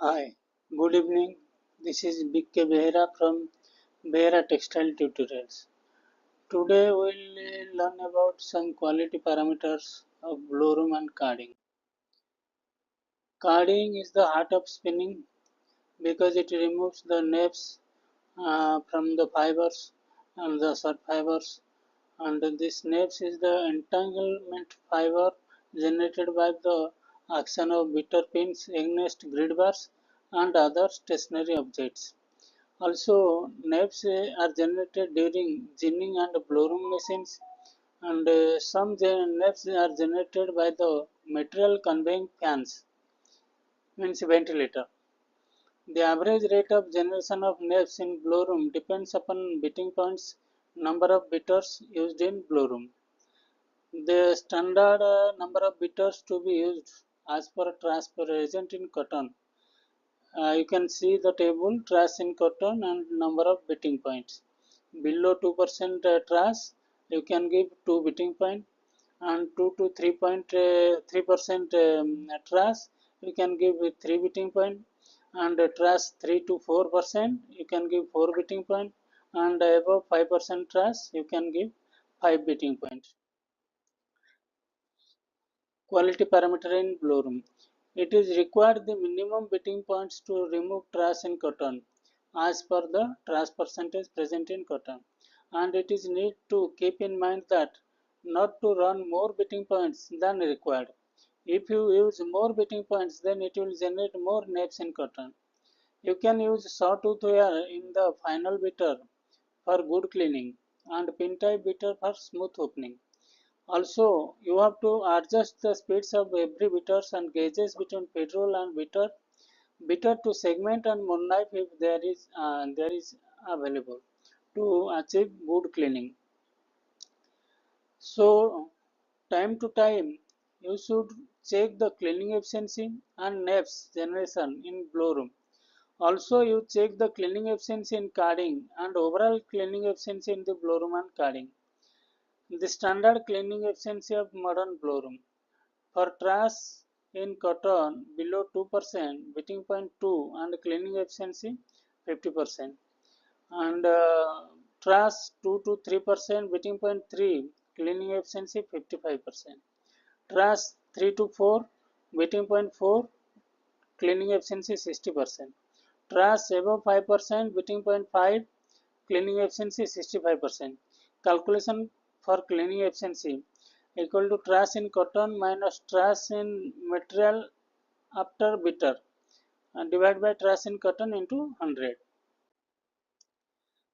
Hi, good evening. This is B.K. Behera from Behera Textile Tutorials. Today we'll learn about some quality parameters of blowroom and carding. Carding is the heart of spinning because it removes the naps from the fibers and the short fibers, and this naps is the entanglement fiber generated by the action of beater pins against grid bars and other stationary objects. Also, naps are generated during ginning and blowroom machines, and some naps are generated by the material conveying fans, means ventilator. The average rate of generation of naps in blowroom depends upon beating points, number of beaters used in blowroom. The standard number of beaters to be used as per trash present in cotton. You can see the table trash in cotton and number of beating points. Below 2% trash, you can give 2 beating point, and 2 to 3.3% trash, you can give 3 beating point, and trash 3 to 4%, you can give 4 beating point, and above 5% trash, you can give 5 beating points. Quality parameter in blowroom. It is required the minimum beating points to remove trash in cotton as per the trash percentage present in cotton, and it is need to keep in mind that not to run more beating points than required. If you use more beating points, then it will generate more naps in cotton. You can use sawtooth wire in the final beater for good cleaning and pin type beater for smooth opening. Also, you have to adjust the speeds of every beaters and gauges between petrol and beater to segment and moon knife if there is available to achieve good cleaning. So, time to time, you should check the cleaning efficiency and naps generation in blowroom. Also, you check the cleaning efficiency in carding and overall cleaning efficiency in the blowroom and carding. The standard cleaning efficiency of modern blowroom. For trash in cotton below 2%, beating point 2 and cleaning efficiency 50%. And trash 2 to 3%, beating point 3, cleaning efficiency 55%. Trash 3 to 4, beating point 4, cleaning efficiency 60%. Trash above 5%, beating point 5, cleaning efficiency 65%. Calculation for cleaning efficiency equal to trash in cotton minus trash in material after beater and divide by trash in cotton into 100.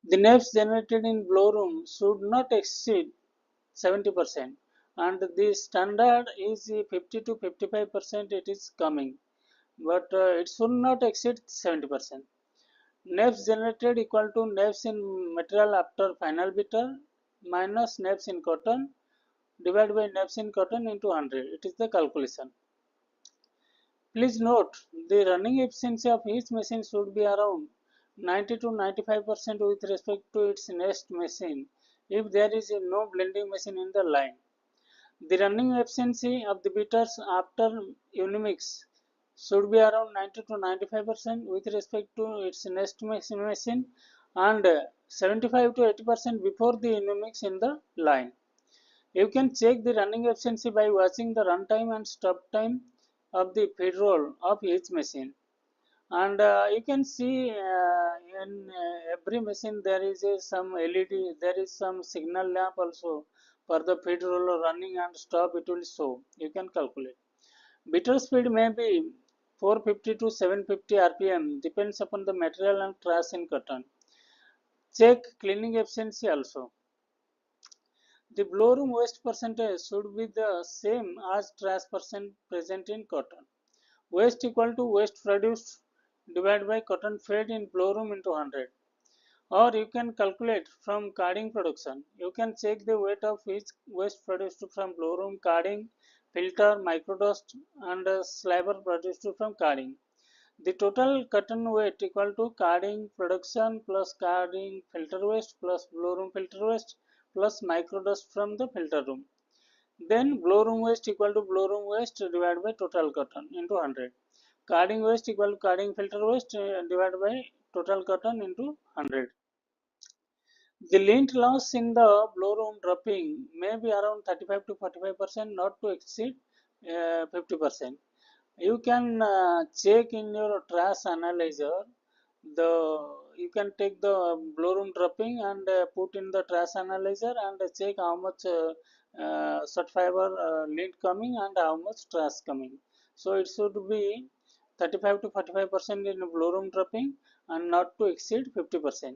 The naps generated in blowroom should not exceed 70%, and the standard is 50 to 55% it is coming, but it should not exceed 70%. Naps generated equal to naps in material after final beater minus naps in cotton divided by naps in cotton into 100. It is the calculation. Please note the running efficiency of each machine should be around 90 to 95% with respect to its next machine if there is no blending machine in the line. The running efficiency of the beaters after unimix should be around 90 to 95% with respect to its next machine and 75 to 80% before the unimix in the line. You can check the running efficiency by watching the runtime and stop time of the feed roll of each machine. And you can see in every machine there is some LED, there is some signal lamp also for the feed roll running and stop it will show. You can calculate. Beater speed may be 450 to 750 RPM depends upon the material and trash in cotton. Check cleaning efficiency also. The blowroom waste percentage should be the same as trash percent present in cotton. Waste equal to waste produced divided by cotton fed in blowroom into 100. Or you can calculate from carding production. You can check the weight of each waste produced from blowroom carding, filter, microdust and sliver produced from carding. The total cotton weight equal to carding production plus carding filter waste plus blowroom filter waste plus microdust from the filter room. Then blowroom waste equal to blowroom waste divided by total cotton into 100. carding waste equal to carding filter waste divided by total cotton into 100. The lint loss in the blow room dropping may be around 35 to 45%, not to exceed 50%. You can check in your trash analyzer. You can take the blow room dropping and put in the trash analyzer and check how much short fiber lint coming and how much trash coming. So it should be 35 to 45% in blow room dropping and not to exceed 50%.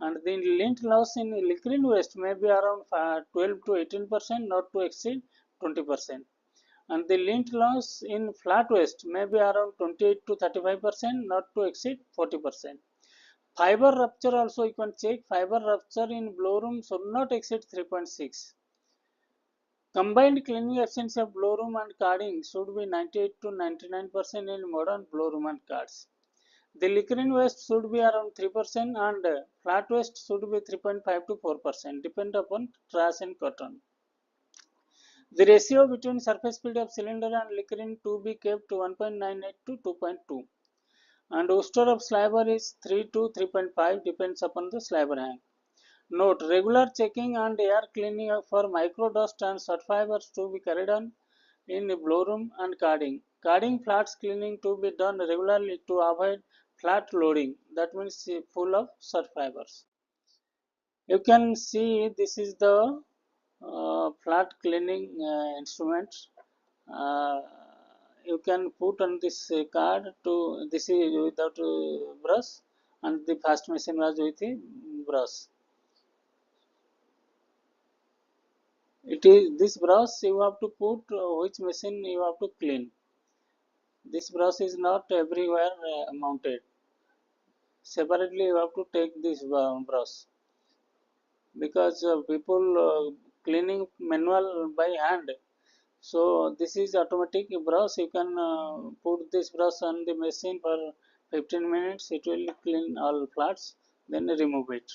And the lint loss in liquid waste may be around 12 to 18%, not to exceed 20%. And the lint loss in flat waste may be around 28 to 35%, not to exceed 40%. Fiber rupture also you can check. Fiber rupture in blow room should not exceed 3.6. Combined cleaning efficiency of blow room and carding should be 98 to 99% in modern blow room and cards. The liquid waste should be around 3% and flat waste should be 3.5 to 4%, depend upon trash and cotton. The ratio between surface speed of cylinder and liquid to be kept to 1.98 to 2.2. And Worcester of sliver is 3 to 3.5, depends upon the sliver hang. Note, regular checking and air cleaning for micro dust and short fibers to be carried on in blow room and carding. Carding flats cleaning to be done regularly to avoid flat loading, that means full of short fibers. You can see this is the flat cleaning instrument. Uh, you can put on this card to this is without brush and the fast machine was with the brush. It is this brush you have to put which machine you have to clean. This brush is not everywhere mounted. Separately you have to take this brush because people cleaning manual by hand. So this is automatic brush. You can put this brush on the machine for 15 minutes. It will clean all flats. Then remove it.